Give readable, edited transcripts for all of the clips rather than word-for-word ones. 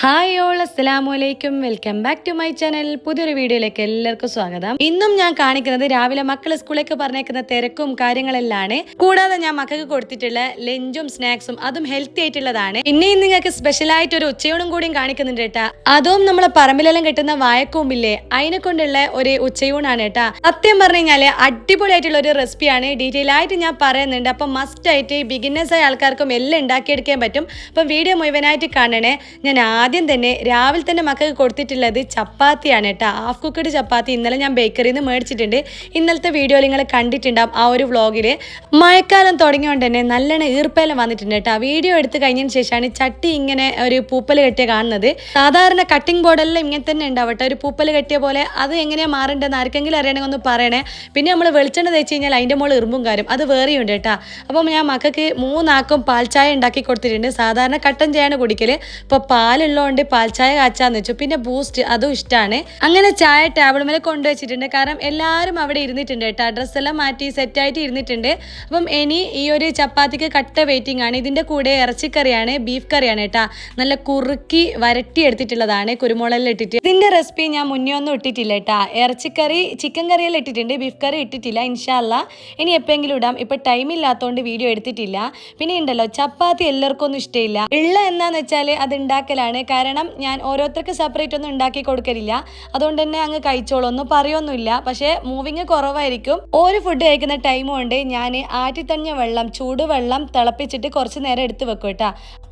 Hi all അസ്സലാമലൈക്കും, welcome back to my channel. പുതിയൊരു വീഡിയോയിലേക്ക് എല്ലാവർക്കും സ്വാഗതം. ഇന്നും ഞാൻ കാണിക്കുന്നത് രാവിലെ മക്കളെ സ്കൂളിലേക്ക് പറഞ്ഞേക്കുന്ന തിരക്കും കാര്യങ്ങളെല്ലാം. കൂടാതെ ഞാൻ മക്കൾക്ക് കൊടുത്തിട്ടുള്ള ലഞ്ചും സ്നാക്സും അതും ഹെൽത്തി ആയിട്ടുള്ളതാണ്. പിന്നെയും നിങ്ങൾക്ക് സ്പെഷ്യൽ ആയിട്ട് ഒരു ഉച്ചയൂണും കൂടിയും കാണിക്കുന്നുണ്ട് കേട്ടാ. അതും നമ്മളെ പറമ്പിലെല്ലാം കിട്ടുന്ന വായക്കൂമ്പില്ലേ, അതിനെ കൊണ്ടുള്ള ഒരു ഉച്ചയൂണാണ് കേട്ടാ. സത്യം പറഞ്ഞു കഴിഞ്ഞാല് അടിപൊളിയായിട്ടുള്ള ഒരു റെസിപ്പിയാണ്. ഡീറ്റെയിൽ ആയിട്ട് ഞാൻ പറയുന്നുണ്ട്. അപ്പം മസ്റ്റ് ആയിട്ട് ബിഗിനേഴ്സ് ആയ ആൾക്കാർക്കും എല്ലാം ഉണ്ടാക്കിയെടുക്കാൻ പറ്റും. അപ്പം വീഡിയോ മുഴുവനായിട്ട് കാണണേ. ഞാൻ ആദ്യം തന്നെ രാവിലെ തന്നെ മക്കൾക്ക് കൊടുത്തിട്ടുള്ളത് ചപ്പാത്തിയാണ് കേട്ടോ. ഹാഫ് കുക്കഡ് ചപ്പാത്തി ഇന്നലെ ഞാൻ ബേക്കറിയിൽ നിന്ന് മേടിച്ചിട്ടുണ്ട്. ഇന്നലത്തെ വീഡിയോ നിങ്ങൾ കണ്ടിട്ടുണ്ടാവും. ആ ഒരു വ്ളോഗിൽ മഴക്കാലം തുടങ്ങിയോണ്ട് തന്നെ നല്ലോണം ഈർപ്പേലം വന്നിട്ടുണ്ട് കേട്ടോ. വീഡിയോ എടുത്ത് കഴിഞ്ഞതിന് ശേഷമാണ് ചട്ടി ഇങ്ങനെ ഒരു പൂപ്പൽ കെട്ടിയ കാണുന്നത്. സാധാരണ കട്ടിംഗ് ബോർഡെല്ലാം ഇങ്ങനെ തന്നെ ഉണ്ടാവട്ടെ, ഒരു പൂപ്പൽ കെട്ടിയ പോലെ. അത് എങ്ങനെയാണ് മാറേണ്ടതെന്ന് ആർക്കെങ്കിലും അറിയണമെങ്കിൽ ഒന്ന് പറയണേ. പിന്നെ നമ്മൾ വെളിച്ചെണ്ണ തേച്ച് കഴിഞ്ഞാൽ അതിൻ്റെ മുകളിൽ ഇറുമ്പും കാര്യം അത് വേറെയുണ്ട് കേട്ടോ. അപ്പം ഞാൻ മക്കൾക്ക് 3 ആക്കും പാൽ ചായ ഉണ്ടാക്കി കൊടുത്തിട്ടുണ്ട്. സാധാരണ കട്ടൻ ചായയാണ് കുടിക്കൽ. ഇപ്പോൾ പാലുള്ളതുകൊണ്ട് പാൽ ചായ കാച്ചാന്ന് വെച്ചു. പിന്നെ ബൂസ്റ്റ് അതും ഇഷ്ടമാണ്. അങ്ങനെ ചായ ടേബിൾ മേലെ കൊണ്ടുവച്ചിട്ടുണ്ട്. കാരണം എല്ലാവരും അവിടെ ഇരുന്നിട്ടുണ്ട് കേട്ടോ. ഡ്രസ്സെല്ലാം മാറ്റി സെറ്റായിട്ട് ഇരുന്നിട്ടുണ്ട്. അപ്പം ഇനി ഈ ഒരു ചപ്പാത്തിക്ക് കട്ട വെയിറ്റിംഗ് ആണ്. ഇതിൻ്റെ കൂടെ ഇറച്ചിക്കറിയാണ്, ബീഫ് കറിയാണ് കേട്ടോ. നല്ല കുറുക്കി വരട്ടി എടുത്തിട്ടുള്ളതാണ്, കുരുമുളകെല്ലാം ഇട്ടിട്ട്. ഇതിൻ്റെ റെസിപ്പി ഞാൻ മുന്നേ ഒന്നും ഇട്ടിട്ടില്ല കേട്ടോ. ഇറച്ചിക്കറി ചിക്കൻ കറിയെല്ലാം ഇട്ടിട്ടുണ്ട്, ബീഫ് കറി ഇട്ടിട്ടില്ല. ഇൻഷാ അല്ലാ ഇനി എപ്പോഴെങ്കിലും ഇടാം. ഇപ്പം ടൈം ഇല്ലാത്തതുകൊണ്ട് വീഡിയോ എടുത്തിട്ടില്ല. പിന്നെ ഉണ്ടല്ലോ, ചപ്പാത്തി എല്ലാവർക്കും ഒന്നും ഇഷ്ടമില്ല. ഉള്ള എന്താന്ന് വെച്ചാൽ അത് ഉണ്ടാക്കലാണ്. കാരണം ഞാൻ ഓരോരുത്തർക്ക് സെപ്പറേറ്റ് ഒന്നും ഉണ്ടാക്കി കൊടുക്കലില്ല. അതുകൊണ്ട് തന്നെ അങ്ങ് കഴിച്ചോളൂ, ഒന്നും പറയൊന്നുമില്ല. പക്ഷേ മൂവിങ് കുറവായിരിക്കും. ഒരു ഫുഡ് കഴിക്കുന്ന ടൈം കൊണ്ട് ഞാൻ ആറ്റിത്തണിഞ്ഞ വെള്ളം, ചൂടുവെള്ളം തിളപ്പിച്ചിട്ട് കുറച്ച് നേരം എടുത്ത് വെക്കും കേട്ടോ.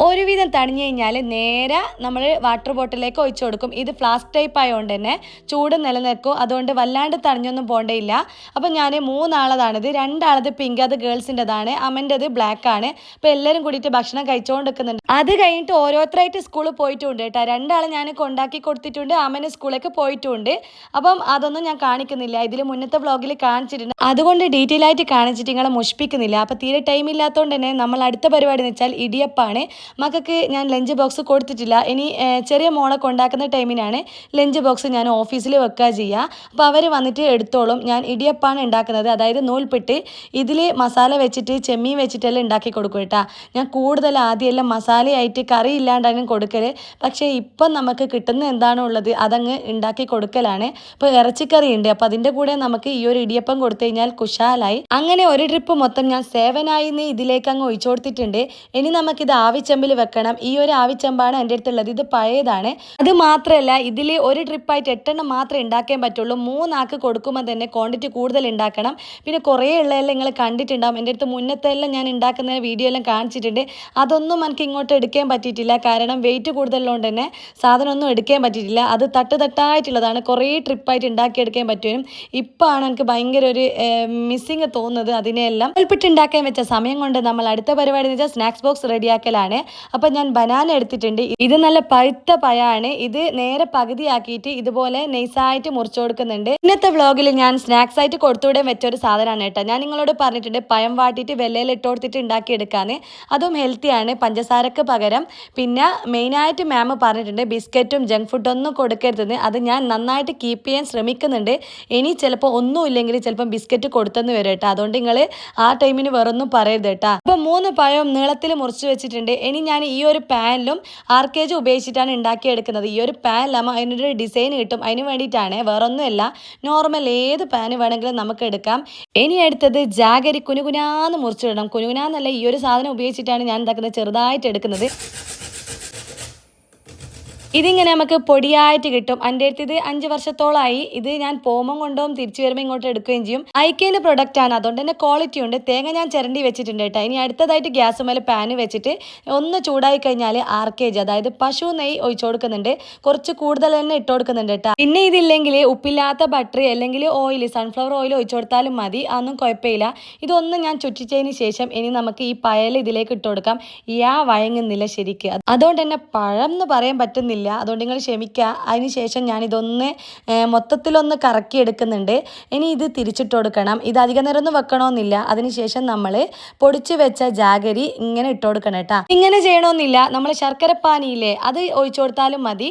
ഒരുവിധം തണിഞ്ഞു കഴിഞ്ഞാൽ നേരെ നമ്മൾ വാട്ടർ ബോട്ടിലേക്ക് ഒഴിച്ചു കൊടുക്കും. ഇത് ഫ്ലാസ്ക് ടൈപ്പ് ആയതുകൊണ്ട് തന്നെ ചൂട് നിലനിൽക്കും. അതുകൊണ്ട് വല്ലാണ്ട് തണിഞ്ഞൊന്നും പോകേണ്ടയില്ല. അപ്പം ഞാൻ 3 ആളതാണിത്. 2 ആളത് പിങ്ക്, അത് ഗേൾസിൻ്റെതാണ്. അമ്മൻ്റെത് ബ്ലാക്ക് ആണ്. അപ്പോൾ എല്ലാവരും കൂടിയിട്ട് ഭക്ഷണം കഴിച്ചുകൊണ്ടിരിക്കുന്നുണ്ട്. അത് കഴിഞ്ഞിട്ട് ഓരോരുത്തരായിട്ട് സ്കൂളിൽ പോയിട്ടുണ്ട് കേട്ടോ. 2 ആളെ ഞാൻ കൊണ്ടാക്കി കൊടുത്തിട്ടുണ്ട്, അമ്മന് സ്കൂളിലേക്ക് പോയിട്ടുണ്ട്. അപ്പം അതൊന്നും ഞാൻ കാണിക്കുന്നില്ല. ഇതിൽ മുന്നത്തെ വ്ളോഗിൽ കാണിച്ചിട്ടുണ്ട്. അതുകൊണ്ട് ഡീറ്റെയിൽ ആയിട്ട് കാണിച്ചിട്ട് നിങ്ങളെ മുഷിപ്പിക്കുന്നില്ല. അപ്പോൾ തീരെ ടൈം ഇല്ലാത്തതുകൊണ്ട് തന്നെ നമ്മൾ അടുത്ത പരിപാടി എന്ന് വെച്ചാൽ ഇടിയപ്പാണ്. മക്കൾക്ക് ഞാൻ ലഞ്ച് ബോക്സ് കൊടുത്തിട്ടില്ല. ഇനി ചെറിയ മോളെ കൊണ്ടാക്കുന്ന ടൈമിനാണ് ലഞ്ച് ബോക്സ് ഞാൻ ഓഫീസിൽ വെക്കുക ചെയ്യുക. അപ്പോൾ അവർ വന്നിട്ട് എടുത്തോളും. ഞാൻ ഇടിയപ്പാണ് ഉണ്ടാക്കുന്നത്, അതായത് നൂൽപ്പെട്ട്. ഇതിൽ മസാല വെച്ചിട്ട് ചെമ്മീൻ വെച്ചിട്ടെല്ലാം ഉണ്ടാക്കി കൊടുക്കും കേട്ടോ. ഞാൻ കൂടുതൽ ആദ്യമെല്ലാം മസാലയായിട്ട് കറി ഇല്ലാണ്ടാണ് കൊടുക്കൽ. പക്ഷേ ഇപ്പം നമുക്ക് കിട്ടുന്ന എന്താണോ ഉള്ളത് അതങ്ങ് ഉണ്ടാക്കി കൊടുക്കലാണ്. ഇപ്പോൾ ഇറച്ചിക്കറി ഉണ്ട്, അപ്പോൾ അതിൻ്റെ കൂടെ നമുക്ക് ഈ ഒരു ഇടിയപ്പം കൊടുത്തു കഴിഞ്ഞാൽ കുശാലായി. അങ്ങനെ ഒരു ട്രിപ്പ് മൊത്തം ഞാൻ 7 ഇതിലേക്ക് അങ്ങ് ഒഴിച്ചു കൊടുത്തിട്ടുണ്ട്. ഇനി നമുക്കിത് ആവിച്ചെമ്പിൽ വെക്കണം. ഈ ഒരു ആവിച്ചെമ്പാണ് എൻ്റെ അടുത്തുള്ളത്. ഇത് പഴയതാണ്. അത് മാത്രമല്ല, ഇതിൽ ഒരു ട്രിപ്പായിട്ട് 8 എണ്ണം മാത്രമേ ഉണ്ടാക്കാൻ പറ്റുള്ളൂ. 3 ആൾക്ക് കൊടുക്കുമ്പോൾ തന്നെ ക്വാണ്ടിറ്റി കൂടുതൽ ഉണ്ടാക്കണം. പിന്നെ കുറേ ഉള്ളതെല്ലാം നിങ്ങൾ കണ്ടിട്ടുണ്ടാകും. എൻ്റെ അടുത്ത് മുന്നത്തെ എല്ലാം ഞാൻ ഉണ്ടാക്കുന്ന വീഡിയോ എല്ലാം കാണിച്ചിട്ടുണ്ട്. അതൊന്നും എനിക്ക് ഇങ്ങോട്ട് എടുക്കാൻ പറ്റിയിട്ടില്ല. കാരണം വെയിറ്റ് കൂടുതലുള്ളതുകൊണ്ട് തന്നെ സാധനമൊന്നും എടുക്കാൻ പറ്റിയിട്ടില്ല. അത് തട്ടായിട്ടുള്ളതാണ്. കുറേ ട്രിപ്പായിട്ട് ഉണ്ടാക്കിയെടുക്കാൻ പറ്റും. ഇപ്പോഴാണ് എനിക്ക് ഭയങ്കര ഒരു മിസ്സിങ് തോന്നുന്നത്. അതിനെല്ലാം ഉൾപ്പെട്ട് ഉണ്ടാക്കാൻ വെച്ച സമയം കൊണ്ട് നമ്മൾ അടുത്ത പരിപാടി എന്ന് വെച്ചാൽ സ്നാക്സ് ബോക്സ് റെഡിയാക്കലാണ്. അപ്പം ഞാൻ ബനാന എടുത്തിട്ടുണ്ട്. ഇത് നല്ല പഴുത്ത പഴമാണ്. ഇത് നേരെ പകുതിയാക്കിയിട്ട് ഇതുപോലെ നൈസായിട്ട് മുറിച്ചു കൊടുക്കുന്നുണ്ട്. ഇന്നത്തെ വ്ളോഗിൽ ഞാൻ സ്നാക്സ് ആയിട്ട് കൊടുത്തുവിടാൻ വെച്ചൊരു സാധനമാണ് കേട്ടോ. ഞാൻ നിങ്ങളോട് പറഞ്ഞിട്ടുണ്ട് പഴം വാട്ടിയിട്ട് വെള്ളയിൽ ഇട്ട് കൊടുത്തിട്ട് ഉണ്ടാക്കിയെടുക്കാന്ന്. അതും ഹെൽത്തിയാണ്, പഞ്ചസാരക്ക് പകരം. പിന്നെ മെയിനായിട്ട് മാം പറഞ്ഞിട്ടുണ്ട് ബിസ്ക്കറ്റും ജങ്ക് ഫുഡൊന്നും കൊടുക്കരുതെന്ന്. അത് ഞാൻ നന്നായിട്ട് കീപ്പ് ചെയ്യാൻ ശ്രമിക്കുന്നുണ്ട്. ഇനി ചിലപ്പോൾ ഒന്നും ഇല്ലെങ്കിൽ ചിലപ്പം ബിസ്ക്കറ്റ് കൊടുത്തെന്ന് വരും കേട്ടോ. അതുകൊണ്ട് നിങ്ങൾ ആ ടൈമിന് വേറൊന്നും പറയരുത് കേട്ടോ. അപ്പോൾ 3 പഴം നീളത്തിൽ മുറിച്ച് വെച്ചിട്ടുണ്ട്. ഇനി ഞാൻ ഈ ഒരു പാനിലും ആർക്കേജ് ഉപയോഗിച്ചിട്ടാണ് ഉണ്ടാക്കിയെടുക്കുന്നത്. ഈ ഒരു പാനിലാകുമ്പോൾ അതിനൊരു ഡിസൈൻ കിട്ടും. അതിന് വേണ്ടിയിട്ടാണ്, വേറൊന്നുമല്ല. നോർമൽ ഏത് പാന് വേണമെങ്കിലും നമുക്ക് എടുക്കാം. ഇനി അടുത്തത് ജാഗരി കുനുകുനാന്ന് മുറിച്ചിടണം. കുനുകുനാന്നല്ല, ഈ ഒരു സാധനം ഉപയോഗിച്ചിട്ടാണ് ഞാൻ ഉണ്ടാക്കുന്നത്. ചെറുതായിട്ട് എടുക്കുന്നത്. ഇതിങ്ങനെ നമുക്ക് പൊടിയായിട്ട് കിട്ടും. എൻ്റെ അടുത്ത് ഇത് 5 വർഷത്തോളമായി. ഇത് ഞാൻ പോകുമ്പോൾ കൊണ്ടുപോകും, തിരിച്ചു വരുമ്പോൾ ഇങ്ങോട്ട് എടുക്കുകയും ചെയ്യും. ഐക്കേൻ്റെ പ്രൊഡക്റ്റ് ആണ്, അതുകൊണ്ട് തന്നെ ക്വാളിറ്റി ഉണ്ട്. തേങ്ങ ഞാൻ ചിരണ്ടി വെച്ചിട്ടുണ്ട് കേട്ടോ. ഇനി അടുത്തതായിട്ട് ഗ്യാസ് മേലെ പാന് വെച്ചിട്ട് ഒന്ന് ചൂടായി കഴിഞ്ഞാൽ ആർക്കേജ്, അതായത് പശു നെയ്യ് ഒഴിച്ചു കൊടുക്കുന്നുണ്ട്. കുറച്ച് കൂടുതൽ തന്നെ ഇട്ട് കൊടുക്കുന്നുണ്ട് കേട്ടോ. പിന്നെ ഇതില്ലെങ്കിൽ ഉപ്പില്ലാത്ത ബട്ടർ അല്ലെങ്കിൽ ഓയിൽ, സൺഫ്ലവർ ഓയിൽ ഒഴിച്ചു കൊടുത്താലും മതി, അതൊന്നും കുഴപ്പമില്ല. ഇതൊന്നും ഞാൻ ചുറ്റിച്ചതിന് ശേഷം ഇനി നമുക്ക് ഈ പയൽ ഇതിലേക്ക് ഇട്ട് കൊടുക്കാം. വഴങ്ങുന്നില്ല ശരിക്ക്, അതുകൊണ്ട് തന്നെ പഴം എന്ന് പറയാൻ പറ്റുന്നില്ല. അതുകൊണ്ട് നിങ്ങൾ ക്ഷമിക്കുക. അതിന് ശേഷം ഞാനിതൊന്ന് മൊത്തത്തിലൊന്ന് കറക്കി എടുക്കുന്നുണ്ട്. ഇനി ഇത് തിരിച്ചിട്ട് കൊടുക്കണം. ഇത് അധികം നേരം ഒന്നും വെക്കണമെന്നില്ല. അതിനുശേഷം നമ്മൾ പൊടിച്ച് വെച്ച ജാഗരി ഇങ്ങനെ ഇട്ട് കൊടുക്കണം കേട്ടോ. ഇങ്ങനെ ചെയ്യണമെന്നില്ല. നമ്മൾ ശർക്കര പാനിയില്ലേ, അത് ഒഴിച്ചു കൊടുത്താലും മതി.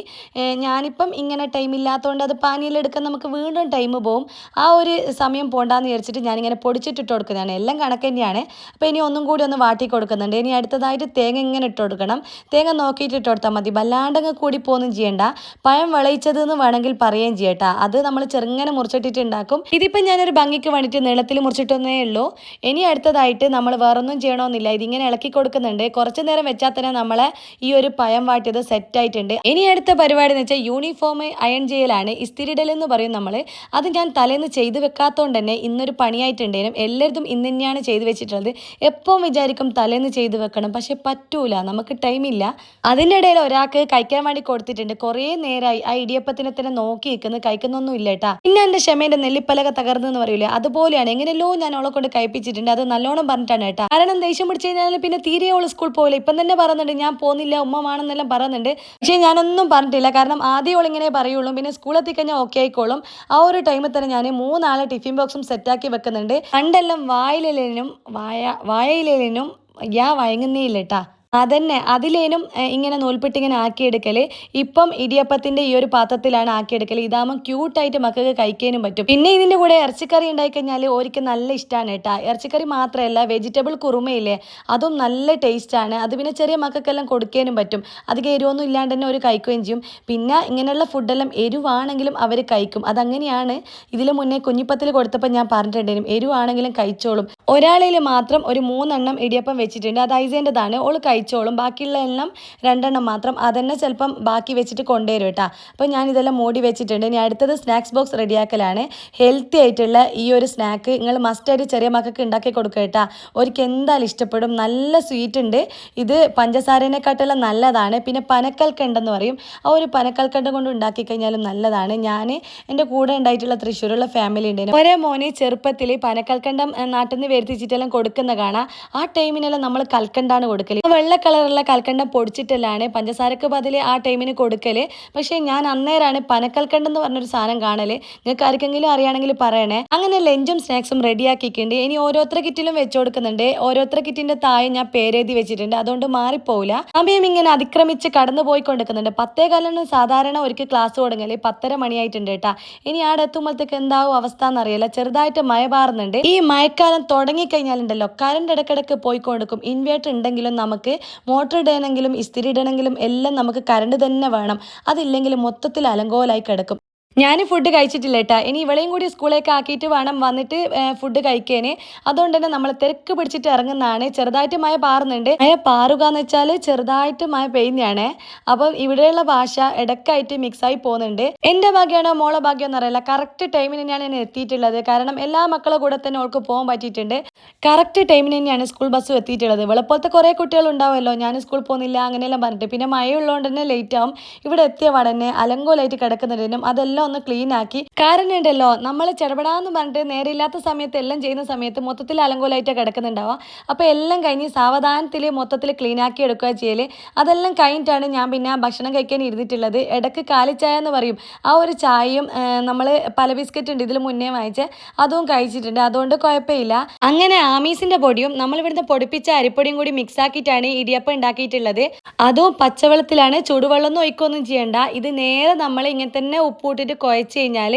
ഞാനിപ്പം ഇങ്ങനെ ടൈം ഇല്ലാത്തതുകൊണ്ട് അത് പാനിയിലെടുക്കാൻ നമുക്ക് വീണ്ടും ടൈം പോവും. ആ ഒരു സമയം പോകണ്ടെന്ന് വിചാരിച്ചിട്ട് ഞാനിങ്ങനെ പൊടിച്ചിട്ടിട്ട് കൊടുക്കുന്നതാണ്. എല്ലാം കണക്ക് തന്നെയാണ്. അപ്പോൾ ഇനി ഒന്നും കൂടി ഒന്ന് വാട്ടി കൊടുക്കുന്നുണ്ട്. ഇനി അടുത്തതായിട്ട് തേങ്ങ ഇങ്ങനെ ഇട്ട് കൊടുക്കണം. തേങ്ങ നോക്കിയിട്ട് ഇട്ട് കൊടുത്താൽ മതി. വല്ലാണ്ടങ്ങ് കൂടി പോകുന്നു ചെയ്യണ്ട. പഴം വിളയിച്ചത് എന്ന് വേണമെങ്കിൽ പറയുകയും ചെയ്യട്ടാ. അത് നമ്മൾ ചെറുങ്ങനെ മുറിച്ചിട്ടിട്ട് ഉണ്ടാക്കും. ഇതിപ്പോൾ ഞാനൊരു ഭംഗിക്ക് വേണ്ടിയിട്ട് നീളത്തിൽ മുറിച്ചിട്ടൊന്നേ ഉള്ളൂ. ഇനി അടുത്തതായിട്ട് നമ്മൾ വേറൊന്നും ചെയ്യണമെന്നില്ല. ഇതിങ്ങനെ ഇളക്കി കൊടുക്കുന്നുണ്ട്. കുറച്ച് നേരം വെച്ചാൽ തന്നെ നമ്മളെ ഈ ഒരു പഴം വാട്ടിയത് സെറ്റായിട്ടുണ്ട്. ഇനി അടുത്ത പരിപാടി എന്ന് വെച്ചാൽ യൂണിഫോം അയൺ ചെയ്യലാണ്. ഇസ്തിരിടൽ എന്ന് പറയും നമ്മൾ. അത് ഞാൻ തലേന്ന് ചെയ്ത് വെക്കാത്തതുകൊണ്ട് തന്നെ ഇന്നൊരു പണിയായിട്ടുണ്ടേനും. എല്ലായിടത്തും ഇന്ന് തന്നെയാണ് ചെയ്ത് വെച്ചിട്ടുള്ളത്. എപ്പം വിചാരിക്കും തലേന്ന് ചെയ്ത് വെക്കണം, പക്ഷെ പറ്റൂല, നമുക്ക് ടൈമില്ല. അതിൻ്റെ ഇടയിൽ ഒരാൾക്ക് കഴിക്കാൻ വേണ്ടി കൊടുത്തിട്ടുണ്ട്. കുറേ നേരമായി ആ ഇടിയപ്പത്തിനെ തന്നെ നോക്കി നിൽക്കുന്നത്, കഴിക്കുന്നൊന്നും ഇല്ല കേട്ടാ. പിന്നെ എൻ്റെ ക്ഷമേൻ്റെ നെല്ലിപ്പലക തകർന്നെന്ന് പറയൂലേ, അതുപോലെയാണ്. എങ്ങനെയല്ലോ ഞാൻ അവളെ കൊണ്ട് കഴിപ്പിച്ചിട്ടുണ്ട്. അത് നല്ലോണം പറഞ്ഞിട്ടാണ് കേട്ടാ. കാരണം ദേഷ്യം പിടിച്ച് കഴിഞ്ഞാൽ പിന്നെ തീരെ അവള് സ്കൂൾ പോകില്ല. ഇപ്പം തന്നെ പറയുന്നുണ്ട് ഞാൻ പോകുന്നില്ല, ഉമ്മ വേണമെന്നെല്ലാം പറയുന്നുണ്ട്. പക്ഷേ ഞാനൊന്നും പറഞ്ഞിട്ടില്ല. കാരണം ആദ്യം അവളിങ്ങനെ പറയുള്ളൂ, പിന്നെ സ്കൂളെത്തി കഴിഞ്ഞാൽ ഓക്കെ ആയിക്കോളും. ആ ഒരു ടൈമിൽ തന്നെ ഞാൻ 3 ആളെ ടിഫിൻ ബോക്സും സെറ്റാക്കി വെക്കുന്നുണ്ട്. പണ്ടെല്ലാം വാഴയിലേനും വഴങ്ങുന്നേ ഇല്ല കേട്ടാ. അതന്നെ അതിലേനും ഇങ്ങനെ നൂൽപ്പെട്ടിങ്ങനെ ആക്കിയെടുക്കല്. ഇപ്പം ഇടിയപ്പത്തിന്റെ ഈ ഒരു പാത്രത്തിലാണ് ആക്കിയെടുക്കല്. ഇതാകുമ്പോൾ ക്യൂട്ടായിട്ട് മക്കൾക്ക് കഴിക്കാനും പറ്റും. പിന്നെ ഇതിന്റെ കൂടെ ഇറച്ചിക്കറി ഉണ്ടായി കഴിഞ്ഞാൽ ഓർക്ക് നല്ല ഇഷ്ടമാണ് കേട്ടാ. ഇറച്ചിക്കറി മാത്രമല്ല, വെജിറ്റബിൾ കുറുമയില്ലേ, അതും നല്ല ടേസ്റ്റാണ്. അത് പിന്നെ ചെറിയ മക്കൾക്കെല്ലാം കൊടുക്കാനും പറ്റും. അധികം എരിവൊന്നും ഇല്ലാണ്ട് തന്നെ ഒരു കഴിക്കുകയും ചെയ്യും. പിന്നെ ഇങ്ങനെയുള്ള ഫുഡെല്ലാം എരിവാണെങ്കിലും അവർ കഴിക്കും. അതങ്ങനെയാണ്. ഇതിൽ മുന്നേ കുഞ്ഞിപ്പത്തിൽ കൊടുത്തപ്പോൾ ഞാൻ പറഞ്ഞിട്ടുണ്ടെങ്കിലും എരിവാണെങ്കിലും കഴിച്ചോളും. ഒരാളിൽ മാത്രം ഒരു 3 എണ്ണം ഇടിയപ്പം വെച്ചിട്ടുണ്ട്. അത് ഐസേൻ്റെതാണ്. ഓള് കഴിച്ചോളും. ബാക്കിയുള്ള എല്ലാം 2 എണ്ണം മാത്രം. അതന്നെ ചിലപ്പം ബാക്കി വെച്ചിട്ട് കൊണ്ടുവരും കേട്ടോ. അപ്പോൾ ഞാൻ ഇതെല്ലാം മൂടി വെച്ചിട്ടുണ്ട്. ഇനി അടുത്തത് സ്നാക്സ് ബോക്സ് റെഡിയാക്കലാണ്. ഹെൽത്തി ആയിട്ടുള്ള ഈ ഒരു സ്നാക്ക് നിങ്ങൾ മസ്റ്റായിട്ട് ചെറിയ മക്കൾക്ക് ഉണ്ടാക്കി കൊടുക്കുക കേട്ടോ. അവർക്ക് എന്തായാലും ഇഷ്ടപ്പെടും. നല്ല സ്വീറ്റ് ഉണ്ട്. ഇത് പഞ്ചസാരേനെക്കാട്ടെല്ലാം നല്ലതാണ്. പിന്നെ പനക്കൽക്കണ്ടെന്ന് പറയും. ആ ഒരു പനക്കൽക്കണ്ടം കൊണ്ട് ഉണ്ടാക്കി കഴിഞ്ഞാലും നല്ലതാണ്. ഞാൻ എൻ്റെ കൂടെ ഉണ്ടായിട്ടുള്ള തൃശ്ശൂരുള്ള ഫാമിലി ഉണ്ട്. ഒരേ മോന് ചെറുപ്പത്തിൽ പനക്കൽക്കണ്ടം നാട്ടിൽ നിന്ന് വരുത്തിച്ചിട്ടെല്ലാം കൊടുക്കുന്ന കാണാം. ആ ടൈമിനെല്ലാം നമ്മൾ കൽക്കണ്ടാണ് കൊടുക്കല്. വെള്ള കളറുള്ള കൽക്കണ്ടം പൊടിച്ചിട്ടെല്ലാണ് പഞ്ചസാരക്ക് ബദൽ ആ ടൈമിന് കൊടുക്കല്. പക്ഷേ ഞാൻ അന്നേരമാണ് പനക്കൽക്കണ്ടം എന്ന് പറഞ്ഞൊരു സാധനം കാണല്. നിങ്ങൾക്ക് ആർക്കെങ്കിലും അറിയാണെങ്കിൽ പറയണേ. അങ്ങനെ ലഞ്ചും സ്നാക്സും റെഡിയാക്കിയിട്ടുണ്ട്. ഇനി ഓരോരുത്തർ കിറ്റിലും വെച്ച് കൊടുക്കുന്നുണ്ട്. ഓരോരുത്തർ കിറ്റിന്റെ താഴെ ഞാൻ പേരെഴുതി വെച്ചിട്ടുണ്ട്. അതുകൊണ്ട് മാറിപ്പോവില്ല. സമയം ഇങ്ങനെ അതിക്രമിച്ച് കടന്നു പോയിക്കൊണ്ടിരിക്കുന്നുണ്ട്. 10:15 സാധാരണ ഒരിക്കൽ ക്ലാസ് തുടങ്ങല്. 10:30 മണിയായിട്ടുണ്ട് കേട്ടാ. ഇനി ആടെ എത്തുമ്പോഴത്തേക്ക് എന്താവും അവസ്ഥ എന്നറിയില്ല. ചെറുതായിട്ട് മഴ പാറുന്നുണ്ട്. ഈ മഴക്കാലം തുടങ്ങിക്കഴിഞ്ഞാലുണ്ടല്ലോ കറണ്ട് ഇടക്കിടക്ക് പോയിക്കൊണ്ടിരിക്കും. ഇൻവേർട്ടർ ഉണ്ടെങ്കിലും നമുക്ക് മോട്ടർ ഇടണമെങ്കിലും ഇസ്തിരി ഇടണമെങ്കിലും എല്ലാം നമുക്ക് കറണ്ട് തന്നെ വേണം. അതില്ലെങ്കിൽ മൊത്തത്തിൽ അലങ്കോലായി കിടക്കും. ഞാൻ ഫുഡ് കഴിച്ചിട്ടില്ല കേട്ടാ. ഇനി ഇവളെയും കൂടി സ്കൂളിലേക്ക് ആക്കിയിട്ട് വേണം വന്നിട്ട് ഫുഡ് കഴിക്കാന്. അതുകൊണ്ട് തന്നെ നമ്മൾ തിരക്ക് പിടിച്ചിട്ട് ഇറങ്ങുന്നതാണ്. ചെറുതായിട്ട് മഴ പാറുന്നുണ്ട്. മഴ പാറുക എന്ന് വെച്ചാൽ ചെറുതായിട്ട് മഴ പെയ്യുന്നതാണ്. അപ്പം ഇവിടെയുള്ള ഭാഷ ഇടക്കായിട്ട് മിക്സായി പോകുന്നുണ്ട്. എൻ്റെ ഭാഗ്യമാണോ മോളെ ഭാഗ്യം എന്നറിയില്ല. കറക്റ്റ് ടൈമിന് തന്നെയാണ് ഞാൻ എത്തിയിട്ടുള്ളത്. കാരണം എല്ലാ മക്കളെ കൂടെ തന്നെ അവൾക്ക് പോകാൻ പറ്റിയിട്ടുണ്ട്. കറക്റ്റ് ടൈമിന് തന്നെയാണ് സ്കൂൾ ബസ്സും എത്തിയിട്ടുള്ളത്. ഇവളെപ്പോലത്തെ കുറേ കുട്ടികൾ ഉണ്ടാവുമല്ലോ, ഞാൻ സ്കൂളിൽ പോകുന്നില്ല അങ്ങനെയെല്ലാം പറഞ്ഞിട്ട്. പിന്നെ മഴ ഉള്ളതുകൊണ്ട് തന്നെ ലേറ്റ് ആവും. ഇവിടെ എത്തിയ പാടന്നെ അലങ്കോലായിട്ട് കിടക്കുന്നുണ്ടെങ്കിലും അതെല്ലാം ഒന്ന് ക്ലീൻ ആക്കി. കാരണം ഉണ്ടല്ലോ നമ്മൾ ചെറുപടാന്ന് പറഞ്ഞിട്ട് നേരെയില്ലാത്ത സമയത്ത് എല്ലാം ചെയ്യുന്ന സമയത്ത് മൊത്തത്തിൽ അലങ്കോലായിട്ട് കിടക്കുന്നുണ്ടാവുക. അപ്പോൾ എല്ലാം കഴിഞ്ഞ് സാവധാനത്തിൽ മൊത്തത്തിൽ ക്ലീൻ ആക്കി എടുക്കുക ചെയ്യല്. അതെല്ലാം കഴിഞ്ഞിട്ടാണ് ഞാൻ പിന്നെ ഭക്ഷണം കഴിക്കാൻ ഇരുന്നിട്ടുള്ളത്. ഇടയ്ക്ക് കാലിച്ചായ എന്ന് പറയും, ആ ഒരു ചായയും നമ്മൾ പല ബിസ്ക്കറ്റ് ഉണ്ട് ഇതിൽ മുന്നേ വാങ്ങിച്ച് അതും കഴിച്ചിട്ടുണ്ട്. അതുകൊണ്ട് കുഴപ്പമില്ല. അങ്ങനെ ആമീസിന്റെ പൊടിയും നമ്മൾ ഇവിടുന്ന് പൊടിപ്പിച്ച അരിപ്പൊടിയും കൂടി മിക്സ് ആക്കിയിട്ടാണ് ഇടിയപ്പം ഉണ്ടാക്കിയിട്ടുള്ളത്. അതും പച്ചവെള്ളത്തിലാണ്. ചൂടുവെള്ളമൊന്നും ഒഴിക്കുകയൊന്നും ചെയ്യണ്ട. ഇത് നേരെ നമ്മൾ ഇങ്ങനെ തന്നെ ഉപ്പൂട്ടിട്ട് കുഴച്ച് കഴിഞ്ഞാൽ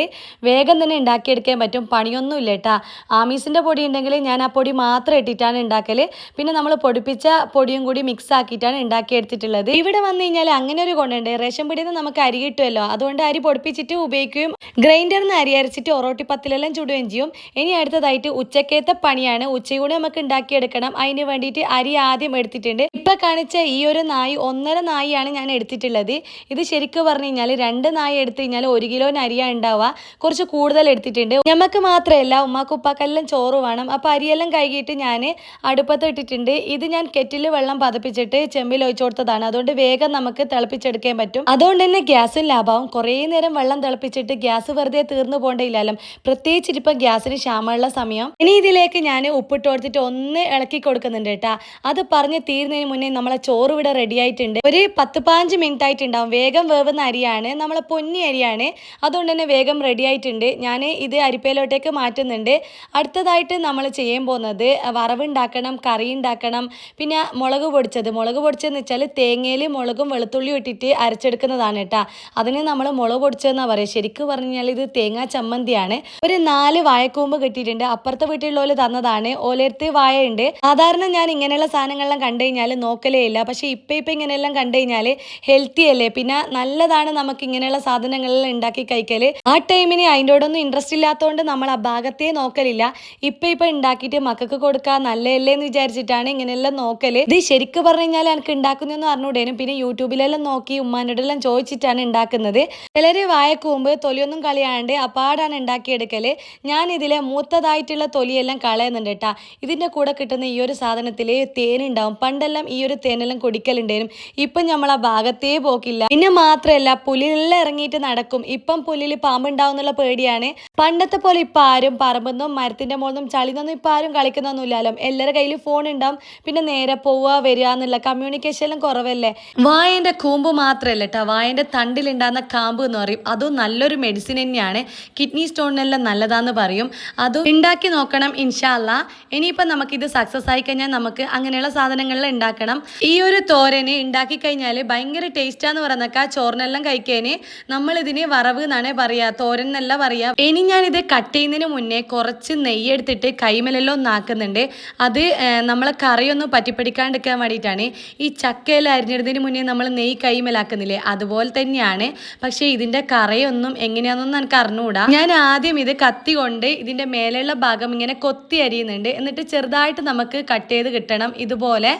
വേഗം തന്നെ ഉണ്ടാക്കിയെടുക്കാൻ പറ്റും. പണിയൊന്നും ഇല്ല കേട്ടാ. ആമീസിൻ്റെ പൊടി ഉണ്ടെങ്കിൽ ഞാൻ ആ പൊടി മാത്രം ഇട്ടിട്ടാണ് ഉണ്ടാക്കൽ. പിന്നെ നമ്മൾ പൊടിപ്പിച്ച പൊടിയും കൂടി മിക്സ് ആക്കിയിട്ടാണ് ഉണ്ടാക്കിയെടുത്തിട്ടുള്ളത്. ഇവിടെ വന്നു കഴിഞ്ഞാൽ അങ്ങനെ ഒരു ഗുണമുണ്ട്. റേഷൻ പിടിയിൽ നിന്ന് നമുക്ക് അരി കിട്ടുമല്ലോ, അതുകൊണ്ട് അരി പൊടിപ്പിച്ചിട്ട് ഉപയോഗിക്കുകയും ഗ്രൈൻഡറിൽ നിന്ന് അരി അരച്ചിട്ട് ഒറോട്ടിപ്പത്തിലെല്ലാം ചുടുകയും ചെയ്യും. ഇനി അടുത്തതായിട്ട് ഉച്ചക്കത്തെ പണിയാണ്. ഉച്ചയൂടെ നമുക്ക് ഉണ്ടാക്കിയെടുക്കണം. അതിന് വേണ്ടിയിട്ട് അരി ആദ്യം എടുത്തിട്ടുണ്ട്. ഇപ്പം കാണിച്ച ഈ ഒരു നായി 1.5 നായിയാണ് ഞാൻ എടുത്തിട്ടുള്ളത്. ഇത് ശരിക്കും പറഞ്ഞു കഴിഞ്ഞാൽ 2 നായി എടുത്തു കഴിഞ്ഞാൽ 1 കിലോ അരിയാണ് ഉണ്ടാവുക. കുറച്ച് കൂടുതൽ എടുത്തിട്ടുണ്ട്. നമുക്ക് മാത്രമല്ല ഉമ്മാക്കും ഉപ്പാക്കെല്ലാം ചോറ് വേണം. അപ്പോൾ അരിയെല്ലാം കഴുകിയിട്ട് ഞാൻ അടുപ്പത്ത് ഇട്ടിട്ടുണ്ട്. ഇത് ഞാൻ കെറ്റിൽ വെള്ളം പതപ്പിച്ചിട്ട് ചെമ്പിൽ ഒഴിച്ചു കൊടുത്തതാണ്. അതുകൊണ്ട് വേഗം നമുക്ക് തിളപ്പിച്ചെടുക്കാൻ പറ്റും. അതുകൊണ്ട് തന്നെ ഗ്യാസും ലാഭമാവും. കുറേ നേരം വെള്ളം തിളപ്പിച്ചിട്ട് ഗ്യാസ് വെറുതെ തീർന്നു പോകേണ്ടയില്ലല്ലോ, പ്രത്യേകിച്ചിട്ട് ഇപ്പം ഗ്യാസിന് ക്ഷാമമുള്ള സമയം. ഇനി ഇതിലേക്ക് ഞാൻ ഉപ്പിട്ട് കൊടുത്തിട്ട് ഒന്ന് ഇളക്കി കൊടുക്കുന്നുണ്ട് കേട്ടാ. അത് പറഞ്ഞ് തീരുന്നതിന് മുന്നേ നമ്മളെ ചോറ് ഇവിടെ റെഡി ആയിട്ടുണ്ട്. ഒരു 10-15 മിനിറ്റ് ആയിട്ടുണ്ടാവും. വേഗം വേവുന്ന അരിയാണ്, നമ്മളെ പൊന്നി അരിയാണ്. അതുകൊണ്ട് തന്നെ വേഗം റെഡി ആയിട്ടുണ്ട്. ഞാൻ ഇത് അരിപ്പയിലോട്ടേക്ക് മാറ്റുന്നുണ്ട്. അടുത്തതായിട്ട് നമ്മൾ ചെയ്യാൻ പോകുന്നത് വറവ് ഉണ്ടാക്കണം, കറി ഉണ്ടാക്കണം, പിന്നെ മുളക് പൊടിച്ചതെന്ന് വെച്ചാൽ തേങ്ങയിൽ മുളകും വെളുത്തുള്ളിയും ഇട്ടിട്ട് അരച്ചെടുക്കുന്നതാണ് കേട്ടോ. അതിന് നമ്മൾ മുളക് പൊടിച്ചതെന്നാണ് പറയുക. ശരിക്കും പറഞ്ഞു കഴിഞ്ഞാൽ ഇത് തേങ്ങാ ചമ്മന്തിയാണ്. ഒരു 4 വാഴക്കൂമ്പ് കിട്ടിയിട്ടുണ്ട്. അപ്പുറത്തെ വീട്ടിലുള്ളവർ തന്നതാണ്. ഓലടുത്ത് വാഴ ഉണ്ട്. സാധാരണ ഞാൻ ഇങ്ങനെയുള്ള സാധനങ്ങളെല്ലാം കണ്ടു കഴിഞ്ഞാൽ നോക്കലേ ഇല്ല. പക്ഷെ ഇപ്പം ഇങ്ങനെയെല്ലാം കണ്ടു കഴിഞ്ഞാൽ ഹെൽത്തി അല്ലേ, പിന്നെ നല്ലതാണ് നമുക്ക് ഇങ്ങനെയുള്ള സാധനങ്ങളെല്ലാം ഉണ്ടാക്കി കഴിക്കൽ. ആ ടൈമിന് അതിൻ്റെയോടൊന്നും ഇൻട്രസ്റ്റ് ഇല്ലാത്തതുകൊണ്ട് നമ്മൾ ആ ഭാഗത്തേ നോക്കലില്ല. ഇപ്പം ഉണ്ടാക്കിയിട്ട് മക്കൾക്ക് കൊടുക്കുക നല്ലതല്ലേ എന്ന് വിചാരിച്ചിട്ടാണ് ഇങ്ങനെയെല്ലാം നോക്കൽ. ഇത് ശരിക്കും പറഞ്ഞു കഴിഞ്ഞാൽ എനിക്ക് ഉണ്ടാക്കുന്നതെന്ന് പറഞ്ഞുകൂടേനും. പിന്നെ യൂട്യൂബിലെല്ലാം നോക്കി ഉമ്മാനോടെല്ലാം ചോദിച്ചിട്ടാണ് ഉണ്ടാക്കുന്നത്. ചിലർ വാഴക്കൂമ്പ് തൊലിയൊന്നും കളയാണ്ട് അപ്പാടാണ് ഉണ്ടാക്കിയെടുക്കൽ. ഞാൻ ഇതിലെ മൂത്തതായിട്ടുള്ള തൊലിയെല്ലാം കളയുന്നുണ്ട് കേട്ടോ. ഇതിൻ്റെ കൂടെ കിട്ടുന്ന ഈ ഒരു സാധനത്തിൽ തേനുണ്ടാവും. പണ്ടെല്ലാം ഈ ഒരു തേനെല്ലാം കുടിക്കലുണ്ടായിരുന്നു. ഇപ്പം നമ്മൾ ആ ഭാഗത്തേ പോക്കില്ല. പിന്നെ മാത്രമല്ല പുലിലെല്ലാം ഇറങ്ങിയിട്ട് നടക്കും. ഇപ്പം പുലിൽ പാമ്പുണ്ടാവും എന്നുള്ള പേടിയാണ്. പണ്ടത്തെ പോലെ ഇപ്പം ആരും പറമ്പെന്നും മരത്തിൻ്റെ മുകളിൽ ചളിന്നൊന്നും ഇപ്പം ആരും കളിക്കുന്നൊന്നുമില്ലല്ലോ. എല്ലാവരുടെ കയ്യിൽ ഫോൺ ഉണ്ടാവും. പിന്നെ നേരെ പോവുക വരിക എന്നുള്ള കമ്മ്യൂണിക്കേഷനും കുറവല്ലേ. വായൻ്റെ കൂമ്പ് മാത്രമല്ല കേട്ടോ, വായൻ്റെ തണ്ടിലുണ്ടാകുന്ന കാമ്പ് എന്ന് പറയും. അതും നല്ലൊരു മെഡിസിൻ തന്നെയാണ്. കിഡ്നി സ്റ്റോണിനെല്ലാം നല്ലതാന്ന് പറയും. അതും ഉണ്ടാക്കി നോക്കണം ഇൻഷാ അല്ലാ. ഇനിയിപ്പം നമുക്കിത് സക്സസ് ആയി കഴിഞ്ഞാൽ നമുക്ക് അങ്ങനെയുള്ള സാധനങ്ങളിൽ ഉണ്ടാക്കണം. ഈ ഒരു തോരന് ഉണ്ടാക്കി കഴിഞ്ഞാൽ ഭയങ്കര ടേസ്റ്റാന്ന് പറയുന്നൊക്കെ ചോറിനെല്ലാം കഴിക്കാന് നമ്മളിതിന് വറവ് എന്നാണ് പറയുക, തോരൻ എന്നല്ല പറയുക. ഇനി ഞാനിത് കട്ട് ചെയ്യുന്നതിന് മുന്നേ കുറച്ച് നെയ്യ് എടുത്തിട്ട് കൈമലെല്ലാം ഒന്നാക്കുന്നുണ്ട്. അത് നമ്മളെ കറിയൊന്നും പറ്റിപ്പിടിക്കാണ്ടിരിക്കാൻ വേണ്ടിയിട്ടാണ്. ഈ ചക്കയെല്ലാം അരിഞ്ഞിടുന്നതിന് മുന്നേ നമ്മൾ നെയ്യ് കൈമലാക്കുന്നില്ലേ, അതുപോലെ തന്നെയാണ്. പക്ഷേ ഇതിൻ്റെ കറിയൊന്നും എങ്ങനെയാണെന്നൊന്നും എനിക്ക് അറിഞ്ഞുകൂടാ. ഞാൻ ആദ്യം ഇത് കത്തി കൊണ്ട് ഇതിൻ്റെ മേലെയുള്ള ഭാഗം ഇങ്ങനെ കൊത്തി അരിയുന്നുണ്ട്. എന്നിട്ട് ചെറുതായിട്ട് നമുക്ക് കട്ട് ചെയ്ത് കിട്ടണം ഇതുപോലെ.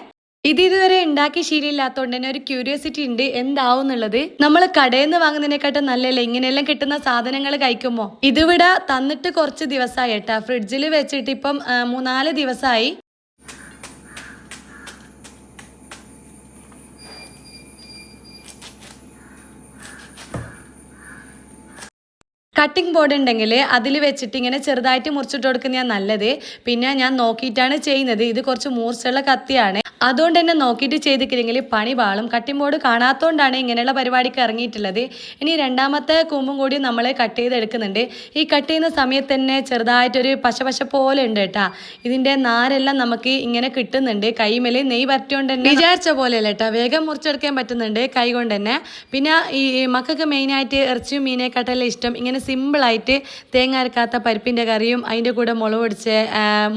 ഇതുവരെ ഉണ്ടാക്കി ശീലമില്ലാത്തതുകൊണ്ട് തന്നെ ഒരു ക്യൂരിയോസിറ്റി ഉണ്ട് എന്താവും എന്നുള്ളത്. നമ്മൾ കടയിൽ നിന്ന് വാങ്ങുന്നതിനെക്കാട്ടും നല്ലല്ലേ ഇങ്ങനെയെല്ലാം കിട്ടുന്ന സാധനങ്ങൾ കഴിക്കുമ്പോൾ. ഇതിവിടെ തന്നിട്ട് കുറച്ച് ദിവസമായി കേട്ടോ. ഫ്രിഡ്ജിൽ വെച്ചിട്ട് ഇപ്പം 3-4 ദിവസമായി. കട്ടിംഗ് ബോർഡ് ഉണ്ടെങ്കിൽ അതിൽ വെച്ചിട്ട് ഇങ്ങനെ ചെറുതായിട്ട് മുറിച്ചിട്ട് കൊടുക്കുന്നതാണ് നല്ലത്. പിന്നെ ഞാൻ നോക്കിയിട്ടാണ് ചെയ്യുന്നത്. ഇത് കുറച്ച് മൂർച്ചയുള്ള കത്തിയാണ്. അതുകൊണ്ട് തന്നെ നോക്കിയിട്ട് ചെയ്തിട്ടില്ലെങ്കിൽ പണി പാളും. കട്ടിംഗ് ബോർഡ് കാണാത്തതുകൊണ്ടാണ് ഇങ്ങനെയുള്ള പരിപാടിക്ക് ഇറങ്ങിയിട്ടുള്ളത്. ഇനി രണ്ടാമത്തെ കൂമ്പും കൂടി നമ്മൾ കട്ട് ചെയ്തെടുക്കുന്നുണ്ട്. ഈ കട്ട് ചെയ്യുന്ന സമയത്ത് തന്നെ ചെറുതായിട്ടൊരു പശ പോലെ ഉണ്ട് കേട്ടോ. ഇതിൻ്റെ നാരെല്ലാം നമുക്ക് ഇങ്ങനെ കിട്ടുന്നുണ്ട്. കൈമേൽ നെയ്യ് പറ്റിയോണ്ട് തന്നെ വിചാരിച്ച പോലെയല്ല കേട്ടോ, വേഗം മുറിച്ചെടുക്കാൻ പറ്റുന്നുണ്ട് കൈ കൊണ്ട് തന്നെ. പിന്നെ ഈ മക്കൾക്ക് മെയിനായിട്ട് ഇറച്ചിയും മീനെക്കാട്ടെല്ലാം ഇഷ്ടം ഇങ്ങനെ സിമ്പിളായിട്ട് തേങ്ങ അരക്കാത്ത പരിപ്പിൻ്റെ കറിയും അതിൻ്റെ കൂടെ മുളക് പൊടിച്ച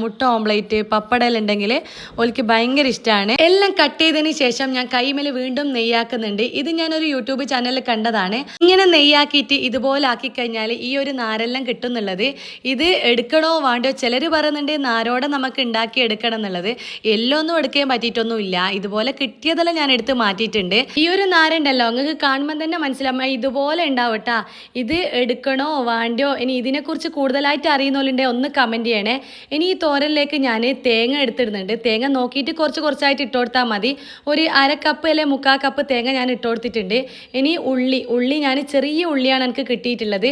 മുട്ട ഓംപ്ലേറ്റ് പപ്പടെല്ലാം ഉണ്ടെങ്കിൽ ഓൾക്ക് ഭയങ്കര ഇഷ്ടമാണ്. എല്ലാം കട്ട് ചെയ്തതിന് ശേഷം ഞാൻ കൈമേൽ വീണ്ടും നെയ്യാക്കുന്നുണ്ട്. ഇത് ഞാനൊരു യൂട്യൂബ് ചാനലിൽ കണ്ടതാണ്. ഇങ്ങനെ നെയ്യാക്കിയിട്ട് ഇതുപോലെ ആക്കി കഴിഞ്ഞാൽ ഈ ഒരു നാരെല്ലാം കിട്ടുന്നുള്ളത്. ഇത് എടുക്കണോ വേണ്ടോ, ചിലർ പറയുന്നുണ്ട് നാരോടെ നമുക്ക് ഉണ്ടാക്കി എടുക്കണം എന്നുള്ളത്. എല്ലാം ഒന്നും എടുക്കാൻ പറ്റിയിട്ടൊന്നുമില്ല. ഇതുപോലെ കിട്ടിയതെല്ലാം ഞാൻ എടുത്ത് മാറ്റിയിട്ടുണ്ട്. ഈ ഒരു നാരുണ്ടല്ലോ നിങ്ങൾക്ക് കാണുമ്പോൾ തന്നെ മനസ്സിലാവും ഇതുപോലെ ഉണ്ടാവട്ടാ. ഇത് എടുക്കണോ വേണ്ടോ, ഇനി ഇതിനെക്കുറിച്ച് കൂടുതലായിട്ട് അറിയുന്നവരുണ്ടെങ്കിൽ ഒന്ന് കമൻറ്റ് ചെയ്യണേ. ഇനി ഈ തോരനിലേക്ക് ഞാൻ തേങ്ങ എടുത്തിടുന്നുണ്ട്. തേങ്ങ നോക്കിയിട്ട് കുറച്ചായിട്ട് ഇട്ട് കൊടുത്താൽ മതി. ഒരു 1/2 കപ്പ് അല്ലെങ്കിൽ 3/4 കപ്പ് തേങ്ങ ഞാൻ ഇട്ട് കൊടുത്തിട്ടുണ്ട്. ഇനി ഉള്ളി ഞാൻ ചെറിയ ഉള്ളിയാണ് എനിക്ക് കിട്ടിയിട്ടുള്ളത്.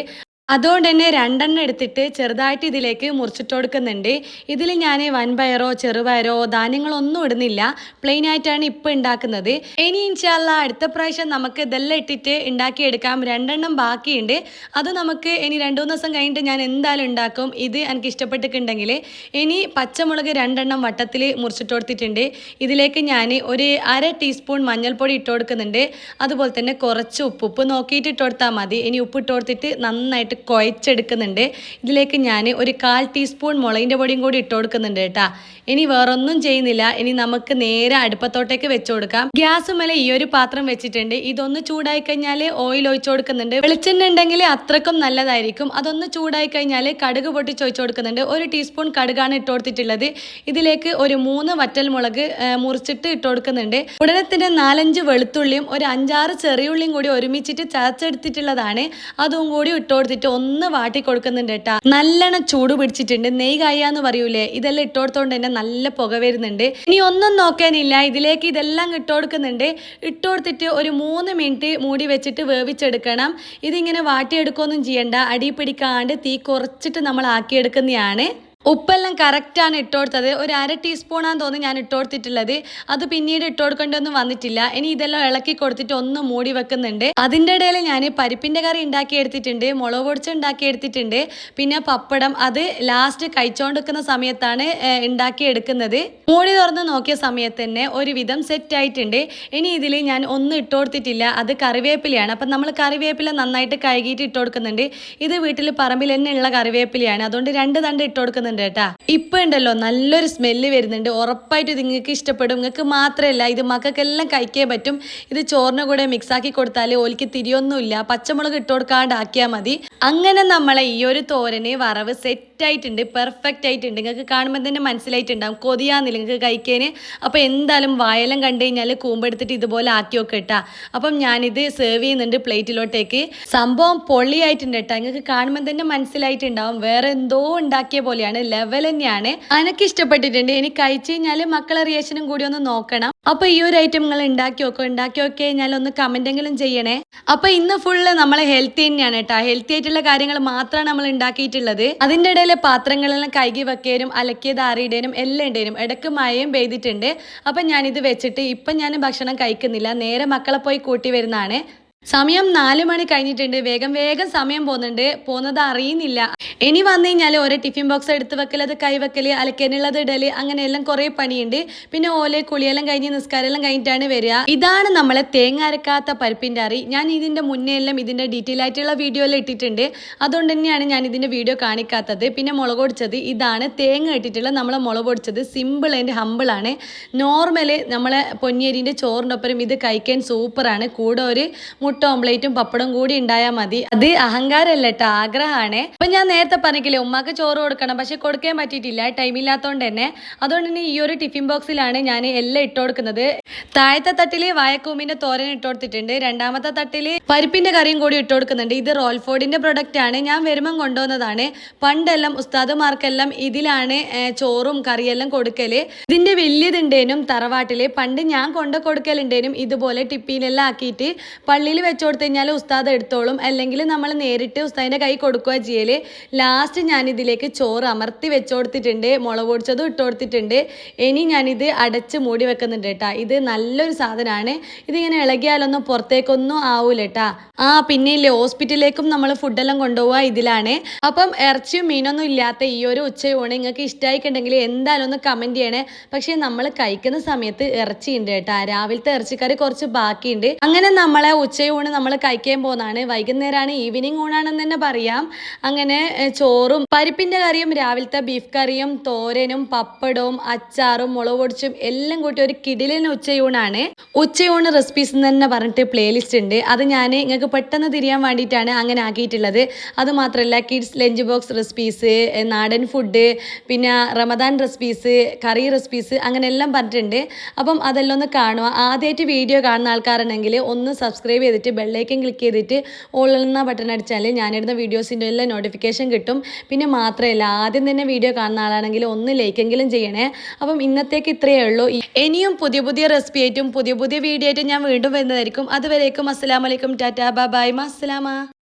അതുകൊണ്ട് തന്നെ 2 എണ്ണം എടുത്തിട്ട് ചെറുതായിട്ട് ഇതിലേക്ക് മുറിച്ചിട്ട് കൊടുക്കുന്നുണ്ട്. ഇതിൽ ഞാൻ വൻപയറോ ചെറുപയറോ ധാന്യങ്ങളൊന്നും ഇടുന്നില്ല. പ്ലെയിൻ ആയിട്ടാണ് ഇപ്പോൾ ഉണ്ടാക്കുന്നത്. ഇനി ഇൻഷാല്ലാ അടുത്ത പ്രാവശ്യം നമുക്ക് ഇതെല്ലാം ഇട്ടിട്ട് ഉണ്ടാക്കിയെടുക്കാം. 2 എണ്ണം ബാക്കിയുണ്ട്. അത് നമുക്ക് ഇനി 2-3 ദിവസം കഴിഞ്ഞിട്ട് ഞാൻ എന്തായാലും ഉണ്ടാക്കും. ഇത് എനിക്ക് ഇഷ്ടപ്പെട്ടിട്ടുണ്ടെങ്കിൽ. ഇനി പച്ചമുളക് 2 എണ്ണം വട്ടത്തിൽ മുറിച്ചിട്ട് കൊടുത്തിട്ടുണ്ട്. ഇതിലേക്ക് ഞാൻ ഒരു 1/2 ടീസ്പൂൺ മഞ്ഞൾപ്പൊടി ഇട്ട് കൊടുക്കുന്നുണ്ട്. അതുപോലെ തന്നെ കുറച്ച് ഉപ്പ് നോക്കിയിട്ട് ഇട്ട് കൊടുത്താൽ മതി. ഇനി ഉപ്പ് ഇട്ട് കൊടുത്തിട്ട് നന്നായിട്ട് കുഴച്ചെടുക്കുന്നുണ്ട്. ഇതിലേക്ക് ഞാൻ ഒരു 1/4 ടീസ്പൂൺ മുളകിൻ്റെ പൊടിയും കൂടി ഇട്ട് കൊടുക്കുന്നുണ്ട് കേട്ടോ. ഇനി വേറൊന്നും ചെയ്യുന്നില്ല. ഇനി നമുക്ക് നേരെ അടുപ്പത്തോട്ടേക്ക് വെച്ച് കൊടുക്കാം. ഗ്യാസ് മേലെ ഈ ഒരു പാത്രം വെച്ചിട്ടുണ്ട്. ഇതൊന്ന് ചൂടായി കഴിഞ്ഞാൽ ഓയിൽ ഒഴിച്ചു കൊടുക്കുന്നുണ്ട്. വെളിച്ചെണ്ണ ഉണ്ടെങ്കിൽ അത്രക്കും നല്ലതായിരിക്കും. അതൊന്ന് ചൂടായി കഴിഞ്ഞാൽ കടുക് പൊട്ടിച്ച് ഒഴിച്ചു കൊടുക്കുന്നുണ്ട്. 1 ടീസ്പൂൺ കടുകാണ് ഇട്ട് കൊടുത്തിട്ടുള്ളത്. ഇതിലേക്ക് ഒരു 3 വറ്റൽ മുളക് മുറിച്ചിട്ട് ഇട്ട് കൊടുക്കുന്നുണ്ട്. ഉടനെ തന്നെ 4-5 വെളുത്തുള്ളിയും ഒരു 5-6 ചെറിയുള്ളിയും കൂടി ഒരുമിച്ചിട്ട് ചതച്ചെടുത്തിട്ടുള്ളതാണ്. അതും കൂടി ഇട്ട് കൊടുത്തിട്ട് ഒന്ന് വാട്ടി കൊടുക്കുന്നുണ്ട് കേട്ടോ. നല്ലോണം ചൂട് പിടിച്ചിട്ടുണ്ട്. നെയ്യ് കായാന്ന് പറയൂലേ, ഇതെല്ലാം ഇട്ട് കൊടുത്തോണ്ട് തന്നെ നല്ല പുക വരുന്നുണ്ട്. ഇനി ഒന്നും നോക്കാനില്ല, ഇതിലേക്ക് ഇതെല്ലാം ഇട്ട് കൊടുക്കുന്നുണ്ട്. ഇട്ട് കൊടുത്തിട്ട് ഒരു 3 മിനിറ്റ് മൂടി വെച്ചിട്ട് വേവിച്ചെടുക്കണം. ഇതിങ്ങനെ വാട്ടിയെടുക്കുകയൊന്നും ചെയ്യണ്ട. അടി പിടിക്കാണ്ട് തീ കുറച്ചിട്ട് നമ്മൾ ആക്കിയെടുക്കുന്നതാണ്. ഉപ്പെല്ലാം കറക്റ്റാണ് ഇട്ട് കൊടുത്തത്. ഒരു 1/2 ടീസ്പൂണാന്ന് തോന്നുന്നു ഞാൻ ഇട്ട് കൊടുത്തിട്ടുള്ളത്. അത് പിന്നീട് ഇട്ട് കൊടുക്കേണ്ടൊന്നും വന്നിട്ടില്ല. ഇനി ഇതെല്ലാം ഇളക്കി കൊടുത്തിട്ട് ഒന്ന് മൂടി വെക്കുന്നുണ്ട്. അതിൻ്റെ ഇടയിൽ ഞാൻ പരിപ്പിൻ്റെ കറി ഉണ്ടാക്കി എടുത്തിട്ടുണ്ട്, മുളക് പൊടിച്ച് ഉണ്ടാക്കി എടുത്തിട്ടുണ്ട്, പിന്നെ പപ്പടം. അത് ലാസ്റ്റ് കഴിച്ചുകൊണ്ടിരിക്കുന്ന സമയത്താണ് ഉണ്ടാക്കി എടുക്കുന്നത്. മൂടി തുറന്ന് നോക്കിയ സമയത്ത് തന്നെ ഒരുവിധം സെറ്റ് ആയിട്ടുണ്ട്. ഇനി ഇതിൽ ഞാൻ ഒന്നും ഇട്ട് കൊടുത്തിട്ടില്ല, അത് കറിവേപ്പിലയാണ്. അപ്പം നമ്മൾ കറിവേപ്പില നന്നായിട്ട് കഴുകിയിട്ട് ഇട്ട് കൊടുക്കുന്നുണ്ട്. ഇത് വീട്ടിൽ പറമ്പിൽ തന്നെ ഉള്ള കറിവേപ്പിലയാണ്, അതുകൊണ്ട് 2 തണ്ട് ഇട്ട് കൊടുക്കുന്നുണ്ട് കേട്ടാ. ഇപ്പൊ ഉണ്ടല്ലോ നല്ലൊരു സ്മെല്ല് വരുന്നുണ്ട്. ഉറപ്പായിട്ട് ഇത് നിങ്ങൾക്ക് ഇഷ്ടപ്പെടും. നിങ്ങൾക്ക് മാത്രമല്ല, ഇത് മക്കൾക്കെല്ലാം കഴിക്കാൻ പറ്റും. ഇത് ചോറിന് കൂടെ മിക്സ് ആക്കി കൊടുത്താൽ ഓലിക്ക് തിരിയൊന്നുമില്ല. പച്ചമുളക് ഇട്ട് കൊടുക്കാണ്ടാക്കിയാൽ മതി. അങ്ങനെ നമ്മളെ ഈ ഒരു തോരന് വറവ് സെറ്റ് ആയിട്ടുണ്ട്, പെർഫെക്റ്റ് ആയിട്ടുണ്ട്. നിങ്ങൾക്ക് കാണുമ്പോൾ തന്നെ മനസ്സിലായിട്ടുണ്ടാവും, കൊതിയാന്നില്ല നിങ്ങൾക്ക് കഴിക്കാൻ. അപ്പോൾ എന്തായാലും വായെല്ലാം കണ്ടു കഴിഞ്ഞാൽ കൂമ്പെടുത്തിട്ട് ഇതുപോലെ ആക്കി വെക്കുക കേട്ടാ. അപ്പം ഞാനിത് സെർവ് ചെയ്യുന്നുണ്ട് പ്ലേറ്റിലോട്ടേക്ക്. സംഭവം പൊള്ളിയായിട്ടുണ്ട് കേട്ടോ. നിങ്ങൾക്ക് കാണുമ്പോൾ തന്നെ മനസ്സിലായിട്ടുണ്ടാവും, വേറെ എന്തോ ഉണ്ടാക്കിയ പോലെയാണ്, ലെവൽ തന്നെയാണ്. എനിക്ക് ഇഷ്ടപ്പെട്ടിട്ടുണ്ട്. ഇനി കഴിച്ചു കഴിഞ്ഞാൽ മക്കളെ റിയാക്ഷനും കൂടി ഒന്ന് നോക്കണം. അപ്പോൾ ഈ ഒരു ഐറ്റം നിങ്ങൾ ഉണ്ടാക്കി നോക്കി കഴിഞ്ഞാൽ ഒന്ന് കമൻറ്റെങ്കിലും ചെയ്യണേ. അപ്പോൾ ഇന്ന് ഫുള്ള് നമ്മളെ ഹെൽത്തി തന്നെയാണ് കേട്ടോ. ഹെൽത്തി ആയിട്ടുള്ള കാര്യങ്ങൾ മാത്രമാണ് നമ്മൾ ഉണ്ടാക്കിയിട്ടുള്ളത്. അതിൻ്റെ ഇടയിൽ പാത്രങ്ങളെല്ലാം കഴുകി വെക്കാനും അലക്കിയത് ആറിയിടാനും എല്ലാം ഉണ്ടേനും. ഇടയ്ക്ക് മഴയും പെയ്തിട്ടുണ്ട്. അപ്പം ഞാനിത് വെച്ചിട്ട് ഇപ്പം ഞാൻ ഭക്ഷണം കഴിക്കുന്നില്ല, നേരെ മക്കളെ പോയി കൂട്ടി വരുന്നതാണ്. സമയം 4 മണി കഴിഞ്ഞിട്ടുണ്ട്. വേഗം സമയം പോകുന്നത് അറിയുന്നില്ല. ഇനി വന്നു കഴിഞ്ഞാൽ ഓരോ ടിഫിൻ ബോക്സ് എടുത്ത് വെക്കൽ, അത് കൈവെക്കൽ, അലക്കാനുള്ളത് ഇടൽ, അങ്ങനെയെല്ലാം കുറേ പണിയുണ്ട്. പിന്നെ ഓലെ കുളിയെല്ലാം കഴിഞ്ഞ് നിസ്കാരമെല്ലാം കഴിഞ്ഞിട്ടാണ് വരിക. ഇതാണ് നമ്മളെ തേങ്ങ അരക്കാത്ത പരിപ്പിൻ്റെ കറി. ഞാൻ ഇതിൻ്റെ മുന്നേ എല്ലാം ഇതിൻ്റെ ഡീറ്റെയിൽ ആയിട്ടുള്ള വീഡിയോ എല്ലാം ഇട്ടിട്ടുണ്ട്, അതുകൊണ്ട് തന്നെയാണ് ഞാൻ ഇതിൻ്റെ വീഡിയോ കാണിക്കാത്തത്. പിന്നെ മുളക് പൊടിച്ചത് ഇതാണ്, തേങ്ങ ഇട്ടിട്ടുള്ള നമ്മളെ മുളക് പൊടിച്ചത് സിമ്പിൾ ആൻഡ് ഹമ്പിളാണ്. നോർമല് നമ്മളെ പൊന്നിയരിൻ്റെ ചോറിൻ്റെ ഒപ്പം ഇത് കഴിക്കാൻ സൂപ്പറാണ്. കൂടെ ഒരു മുട്ട ഓംലേറ്റും പപ്പടം കൂടി ഉണ്ടായാൽ മതി. അത് അഹങ്കാരമല്ല കേട്ടോ, ആഗ്രഹമാണ്. അപ്പം ഞാൻ നേരത്തെ പറഞ്ഞില്ലേ ഉമ്മാക്ക് ചോറ് കൊടുക്കണം, പക്ഷെ കൊടുക്കാൻ പറ്റിയിട്ടില്ല, ടൈമില്ലാത്തതുകൊണ്ട് തന്നെ. അതുകൊണ്ട് തന്നെ ഈ ഒരു ടിഫിൻ ബോക്സിലാണ് ഞാൻ എല്ലാം ഇട്ട് കൊടുക്കുന്നത്. താഴത്തെ തട്ടിൽ വായക്കൂമ്പിൻ്റെ തോരൻ ഇട്ട് കൊടുത്തിട്ടുണ്ട്, രണ്ടാമത്തെ തട്ടിൽ പരിപ്പിൻ്റെ കറിയും കൂടി ഇട്ട് കൊടുക്കുന്നുണ്ട്. ഇത് റോൾഫോർഡിൻ്റെ പ്രൊഡക്റ്റ് ആണ്, ഞാൻ വരുമ്പം കൊണ്ടുവന്നതാണ്. പണ്ടെല്ലാം ഉസ്താദുമാർക്കെല്ലാം ഇതിലാണ് ചോറും കറിയെല്ലാം കൊടുക്കല്. ഇതിൻ്റെ വലിയതുണ്ടേനും തറവാട്ടിൽ പണ്ട് ഞാൻ കൊടുക്കലുണ്ടേനും ഇതുപോലെ ടിപ്പിയിലെല്ലാം ആക്കിയിട്ട് പള്ളിയിൽ വെച്ച് കൊടുത്തു കഴിഞ്ഞാൽ ഉസ്താദ് എടുത്തോളും, അല്ലെങ്കിൽ നമ്മൾ നേരിട്ട് ഉസ്താദിൻ്റെ കൈ കൊടുക്കുക ചെയ്യല്. ലാസ്റ്റ് ഞാനിതിലേക്ക് ചോറ് അമർത്തി വെച്ച് കൊടുത്തിട്ടുണ്ട്, മുളക് പൊടിച്ചതും ഇട്ട് കൊടുത്തിട്ടുണ്ട്. ഇനി ഞാനിത് അടച്ച് മൂടി വെക്കുന്നുണ്ട് കേട്ടാ. ഇത് നല്ലൊരു സാധനമാണ്. ഇതിങ്ങനെ ഇളകിയാലൊന്നും പുറത്തേക്കൊന്നും ആവൂല കേട്ടാ. പിന്നെ ഇല്ലേ ഹോസ്പിറ്റലിലേക്കും നമ്മൾ ഫുഡെല്ലാം കൊണ്ടുപോവുക ഇതിലാണ്. അപ്പം ഇറച്ചിയും മീനൊന്നും ഇല്ലാത്ത ഈ ഒരു ഉച്ചയൂണ് നിങ്ങൾക്ക് ഇഷ്ടമായിട്ടുണ്ടെങ്കിൽ എന്തായാലും ഒന്ന് കമൻറ്റ് ചെയ്യണേ. പക്ഷേ നമ്മൾ കഴിക്കുന്ന സമയത്ത് ഇറച്ചി ഉണ്ട് കേട്ടാ. രാവിലത്തെ ഇറച്ചിക്കറി കുറച്ച് ബാക്കിയുണ്ട്. അങ്ങനെ നമ്മളെ ഉച്ചയൂണ് നമ്മൾ കഴിക്കാൻ പോകുന്നതാണ്. വൈകുന്നേരമാണ്, ഈവനിങ് ഊണാണെന്ന് തന്നെ പറയാം. അങ്ങനെ ചോറും പരിപ്പിൻ്റെ കറിയും രാവിലത്തെ ബീഫ് കറിയും തോരനും പപ്പടവും അച്ചാറും മുളക് പൊടിച്ചും എല്ലാം കൂട്ടി ഒരു കിടിലൻ ഉച്ചയൂണാണ്. ഉച്ചയൂണ് റെസിപ്പീസ് എന്ന് തന്നെ പറഞ്ഞിട്ട് പ്ലേലിസ്റ്റ് ഉണ്ട്. അത് ഞാൻ നിങ്ങൾക്ക് പെട്ടെന്ന് തിരിയാൻ വേണ്ടിയിട്ടാണ് അങ്ങനെ ആക്കിയിട്ടുള്ളത്. അതുമാത്രമല്ല കിഡ്സ് ലഞ്ച് ബോക്സ് റെസിപ്പീസ്, നാടൻ ഫുഡ്, പിന്നെ റമദാൻ റെസിപ്പീസ്, കറി റെസിപ്പീസ്, അങ്ങനെ എല്ലാം പറഞ്ഞിട്ടുണ്ട്. അപ്പം അതെല്ലാം ഒന്ന് കാണുക. ആദ്യമായിട്ട് വീഡിയോ കാണുന്ന ആൾക്കാരാണെങ്കിൽ ഒന്ന് സബ്സ്ക്രൈബ് ചെയ്തിട്ട് ബെല്ലൈക്കൻ ക്ലിക്ക് ചെയ്തിട്ട് ഓൾ എന്ന ബട്ടൺ അടിച്ചാൽ ഞാനിടുന്ന വീഡിയോസിൻ്റെ എല്ലാം നോട്ടിഫിക്കേഷൻ കിട്ടും. പിന്നെ മാത്രമല്ല ആദ്യം തന്നെ വീഡിയോ കാണുന്ന ആളാണെങ്കിൽ ഒന്ന് ലൈക്കെങ്കിലും ചെയ്യണേ. അപ്പം ഇന്നത്തേക്ക് ഇത്രയേ ഉള്ളൂ. ഇനിയും പുതിയ റെസിപ്പി ആയിട്ടും പുതിയ വീഡിയോ ആയിട്ടും ഞാൻ വീണ്ടും വരുന്നതായിരിക്കും. അതുവരേക്കും അസ്സലാമു അലൈക്കും, ടാറ്റാ, ബൈ, മസ്സലാമ.